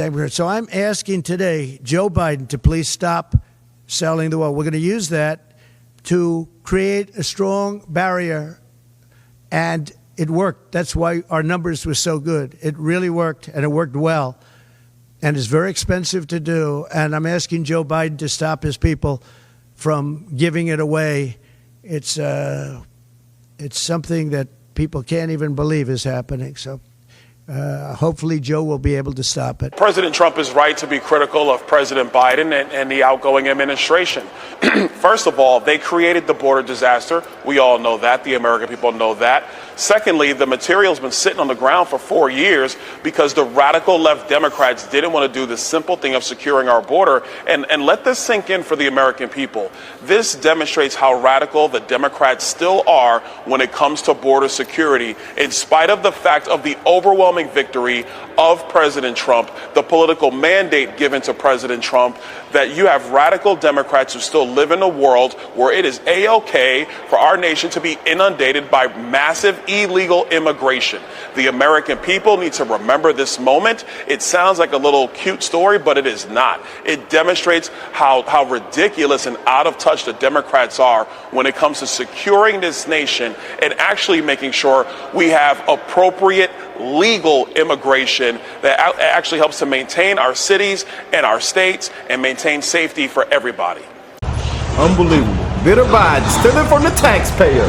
So I'm asking today Joe Biden to please stop selling the wall. We're going to use that to create a strong barrier, and it worked. That's why our numbers were so good. It really worked, and it worked well, and it's very expensive to do. And I'm asking Joe Biden to stop his people from giving it away. It's something that people can't even believe is happening. So hopefully Joe will be able to stop it. President Trump is right to be critical of President Biden and the outgoing administration. First of all, they created the border disaster. We all know that. The American people know that. Secondly, the material's been sitting on the ground for 4 years because the radical left Democrats didn't want to do the simple thing of securing our border. And let this sink in for the American people. This demonstrates how radical the Democrats still are when it comes to border security, in spite of the fact of the overwhelming victory of President Trump, the political mandate given to President Trump, that you have radical Democrats who still live in a world where it is A-OK for our nation to be inundated by massive illegal immigration. The American people need to remember this moment. It sounds like a little cute story, but it is not. It demonstrates how ridiculous and out of touch the Democrats are when it comes to securing this nation and actually making sure we have appropriate legal immigration that actually helps to maintain our cities and our states and maintain safety for everybody. Unbelievable. Bitter Biden stealing from the taxpayer.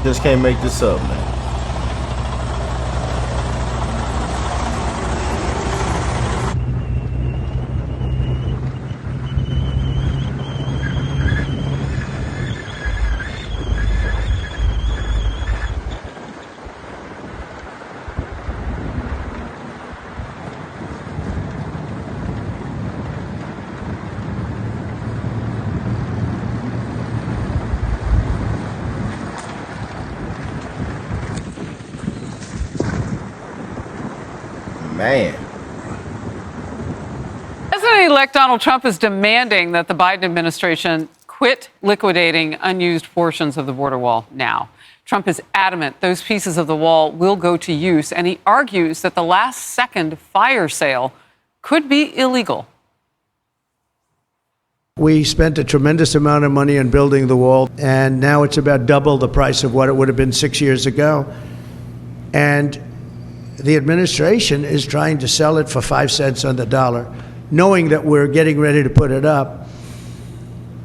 Just can't make this up, man. Man. President-elect Donald Trump is demanding that the Biden administration quit liquidating unused portions of the border wall now. Trump is adamant those pieces of the wall will go to use, and he argues that the last-second fire sale could be illegal. We spent a tremendous amount of money on building the wall, and now it's about double the price of what it would have been 6 years ago. And the administration is trying to sell it for 5 cents on the dollar, knowing that we're getting ready to put it up.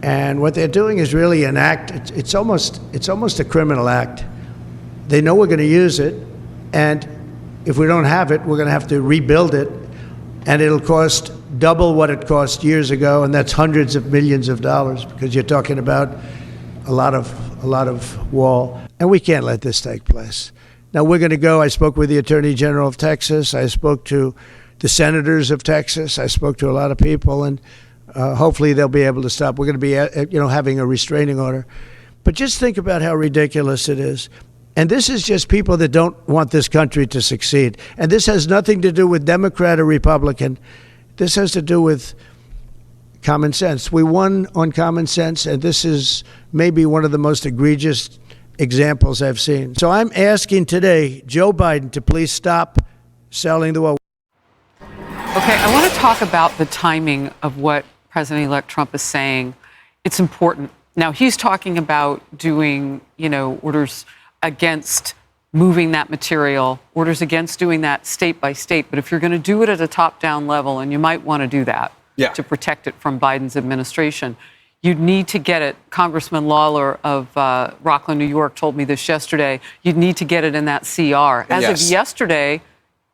And what they're doing is really an act. It's almost a criminal act. They know we're going to use it, and if we don't have it, we're going to have to rebuild it, and it'll cost double what it cost years ago, and that's hundreds of millions of dollars, because you're talking about a lot of wall, and we can't let this take place. Now we're going to go. I spoke with the Attorney General of Texas. I spoke to the senators of Texas. I spoke to a lot of people, and hopefully they'll be able to stop. We're going to be, having a restraining order. But just think about how ridiculous it is. And this is just people that don't want this country to succeed. And this has nothing to do with Democrat or Republican. This has to do with common sense. We won on common sense, and this is maybe one of the most egregious examples I've seen. So I'm asking today Joe Biden to please stop selling the wall. Okay, I want to talk about the timing of what President-elect Trump is saying. It's important. Now, he's talking about doing, orders against moving that material, orders against doing that state by state. But if you're going to do it at a top-down level, and you might want to do that to protect it from Biden's administration, you'd need to get it. Congressman Lawler of Rockland, New York, told me this yesterday. You'd need to get it in that CR. As of yesterday,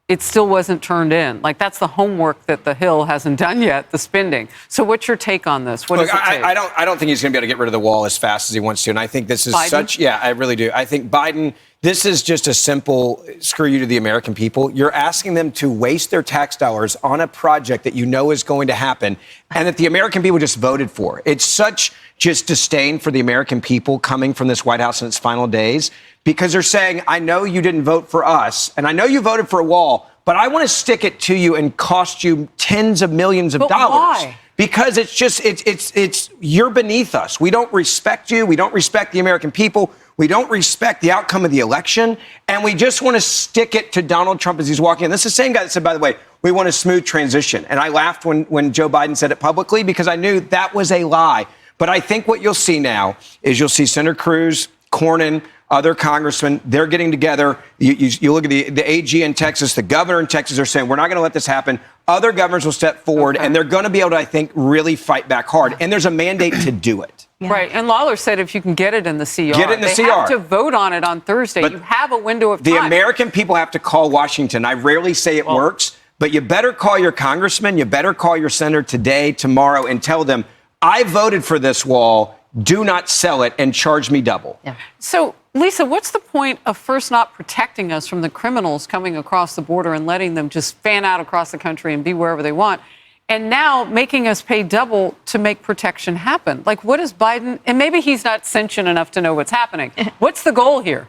it still wasn't turned in. Like, that's the homework that the Hill hasn't done yet, the spending. So what's your take on this? What does it take? I don't think he's going to be able to get rid of the wall as fast as he wants to. And I think this is Biden? I really do. I think Biden, this is just a simple screw you to the American people. You're asking them to waste their tax dollars on a project that you know is going to happen and that the American people just voted for. It's such just disdain for the American people coming from this White House in its final days, because they're saying, I know you didn't vote for us, and I know you voted for a wall, but I want to stick it to you and cost you tens of millions of dollars. Why? Because it's just, it's you're beneath us. We don't respect you. We don't respect the American people. We don't respect the outcome of the election. And we just want to stick it to Donald Trump as he's walking in. This is the same guy that said, by the way, we want a smooth transition. And I laughed when Joe Biden said it publicly because I knew that was a lie. But I think what you'll see now is you'll see Senator Cruz, Cornyn, other congressmen, they're getting together. You look at the AG in Texas, the governor in Texas are saying, we're not going to let this happen. Other governors will step forward, and they're going to be able to, I think, really fight back hard. And there's a mandate to do it. Yeah. Right. And Lawler said if you can get it in the CR. Get it in the CR. They have to vote on it on Thursday. But you have a window of time. The American people have to call Washington. I rarely say it works, but you better call your congressman, you better call your senator today, tomorrow, and tell them, I voted for this wall. Do not sell it and charge me double. Yeah. So, Lisa, what's the point of first not protecting us from the criminals coming across the border and letting them just fan out across the country and be wherever they want, and now making us pay double to make protection happen? Like, what is Biden, and maybe he's not sentient enough to know what's happening. What's the goal here?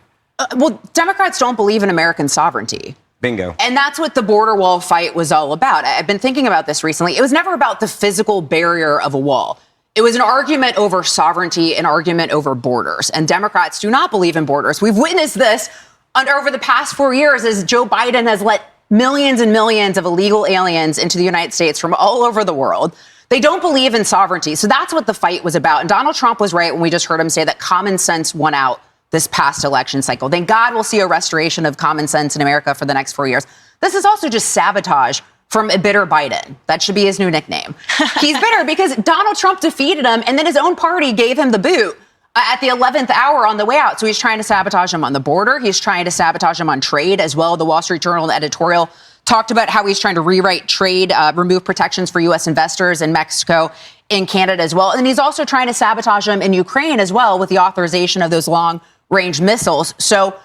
Well, Democrats don't believe in American sovereignty. Bingo. And that's what the border wall fight was all about. I've been thinking about this recently. It was never about the physical barrier of a wall. It was an argument over sovereignty, an argument over borders. And Democrats do not believe in borders. We've witnessed this over the past 4 years as Joe Biden has let millions and millions of illegal aliens into the United States from all over the world. They don't believe in sovereignty. So that's what the fight was about. And Donald Trump was right when we just heard him say that common sense won out this past election cycle. Thank God we'll see a restoration of common sense in America for the next 4 years. This is also just sabotage from a bitter Biden. That should be his new nickname. He's bitter because Donald Trump defeated him, and then his own party gave him the boot at the 11th hour on the way out. So he's trying to sabotage him on the border. He's trying to sabotage him on trade as well. The Wall Street Journal editorial talked about how he's trying to rewrite trade, remove protections for U.S. investors in Mexico, in Canada as well. And he's also trying to sabotage him in Ukraine as well with the authorization of those long-range missiles. So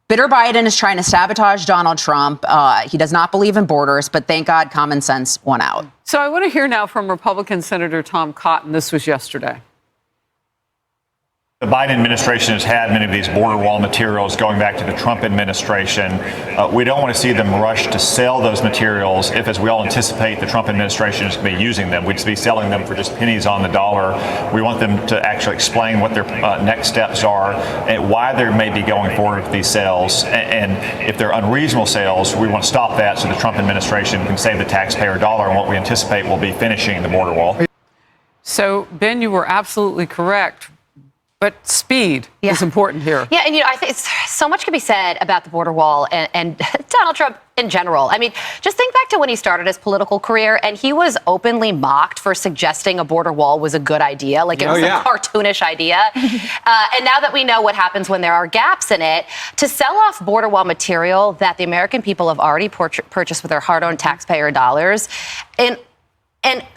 bitter Biden is trying to sabotage Donald Trump. He does not believe in borders, but thank God common sense won out. So I want to hear now from Republican Senator Tom Cotton. This was yesterday. The Biden administration has had many of these border wall materials going back to the Trump administration. We don't want to see them rush to sell those materials if, as we all anticipate, the Trump administration is going to be using them. We'd be selling them for just pennies on the dollar. We want them to actually explain what their next steps are and why they may be going forward with these sales. And if they're unreasonable sales, we want to stop that so the Trump administration can save the taxpayer dollar, and what we anticipate will be finishing the border wall. So, Ben, you were absolutely correct. But speed is important here. Yeah, and I think so much can be said about the border wall and Donald Trump in general. I mean, just think back to when he started his political career, and he was openly mocked for suggesting a border wall was a good idea, like it was a cartoonish idea. And now that we know what happens when there are gaps in it, to sell off border wall material that the American people have already purchased with their hard-earned taxpayer dollars, and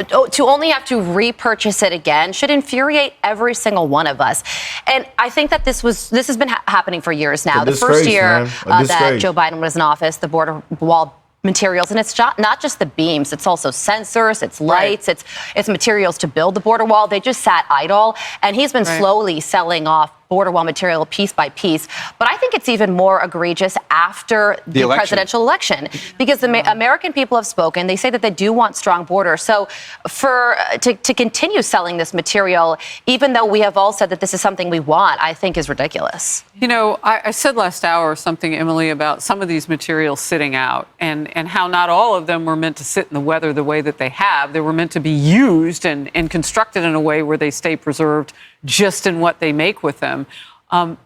to only have to repurchase it again should infuriate every single one of us. And I think that this has been happening for years now. The first year that Joe Biden was in office, the border wall materials, and it's not just the beams, it's also sensors, it's lights, it's materials to build the border wall. They just sat idle, and he's been slowly selling off border wall material piece by piece. But I think it's even more egregious after the presidential election, because the American people have spoken. They say that they do want strong borders. So to continue selling this material, even though we have all said that this is something we want, I think is ridiculous. You know, I said last hour something, Emily, about some of these materials sitting out and how not all of them were meant to sit in the weather the way that they have. They were meant to be used and constructed in a way where they stay preserved just in what they make with them.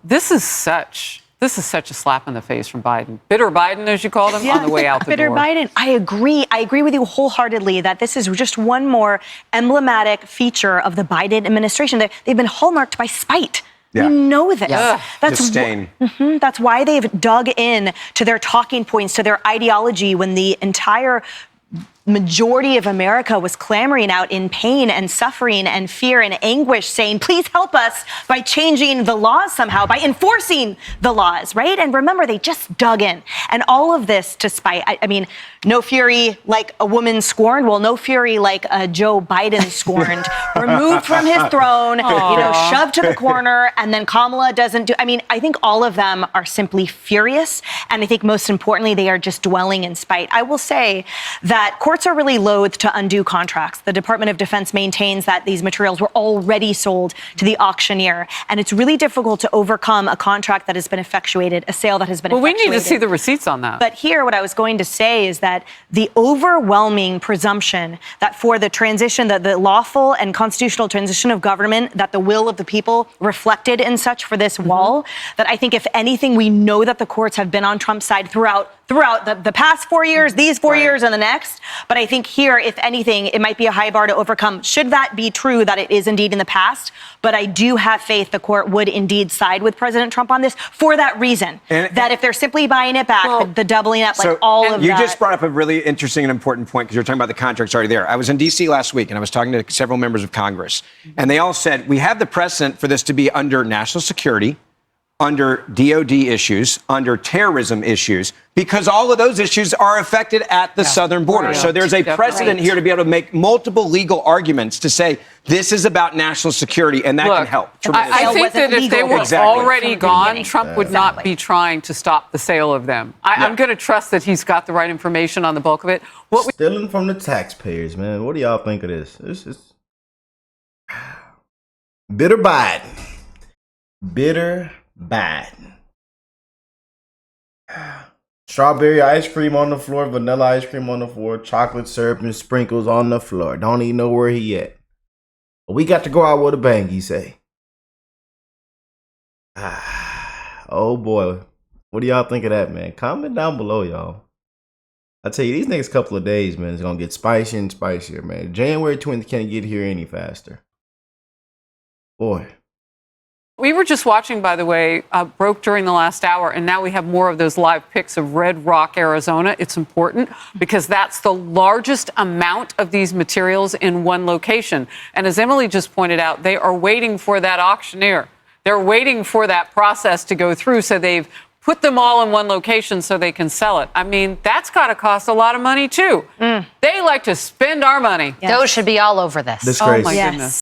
This is such a slap in the face from Biden. Bitter Biden, as you called him, on the way out the bitter door. Biden. I agree with you wholeheartedly that this is just one more emblematic feature of the Biden administration. They've been hallmarked by spite. Yeah. We know this. Yeah. That's disdain. That's why they've dug in to their talking points, to their ideology, when the entire majority of America was clamoring out in pain and suffering and fear and anguish, saying, please help us by changing the laws somehow, by enforcing the laws, right? And remember, they just dug in. And all of this to spite. I mean, no fury like a woman scorned. Well, no fury like Joe Biden scorned, removed from his throne, shoved to the corner, and then Kamala doesn't do. I mean, I think all of them are simply furious. And I think most importantly, they are just dwelling in spite. I will say that courts are really loath to undo contracts. The Department of Defense maintains that these materials were already sold to the auctioneer. And it's really difficult to overcome a contract that has been effectuated, a sale that has been effectuated. Well, we need to see the receipts on that. But here, what I was going to say is that the overwhelming presumption that for the transition, the lawful and constitutional transition of government, that the will of the people reflected in such for this wall, that I think if anything, we know that the courts have been on Trump's side throughout the past 4 years, these 4 years and the next. But I think here, if anything, it might be a high bar to overcome. Should that be true, that it is indeed in the past? But I do have faith the court would indeed side with President Trump on this for that reason. that if they're simply buying it back, the doubling up, like all of that. You just brought up a really interesting and important point because you're talking about the contracts already there. I was in D.C. last week and I was talking to several members of Congress. And they all said, we have the precedent for this to be under national security, under DOD issues, under terrorism issues, because all of those issues are affected at the southern border. So there's a precedent here to be able to make multiple legal arguments to say this is about national security, and that can help. I think that if they were already gone, Trump would not be trying to stop the sale of them. I'm going to trust that he's got the right information on the bulk of it. Stealing from the taxpayers, man. What do y'all think of this? This is bitter Biden. Bitter Biden. Strawberry ice cream on the floor, vanilla ice cream on the floor, chocolate syrup and sprinkles on the floor. Don't even know where he at. But we got to go out with a bang, he say. Oh boy. What do y'all think of that, man? Comment down below, y'all. I tell you, these next couple of days, man, it's gonna get spicier and spicier, man. January 20th can't get here any faster. Boy. We were just watching, by the way, broke during the last hour, and now we have more of those live pics of Red Rock, Arizona. It's important because that's the largest amount of these materials in one location. And as Emily just pointed out, they are waiting for that auctioneer. They're waiting for that process to go through, so they've put them all in one location so they can sell it. I mean, that's got to cost a lot of money, too. They like to spend our money. Those should be all over this. That's crazy. Oh, my goodness.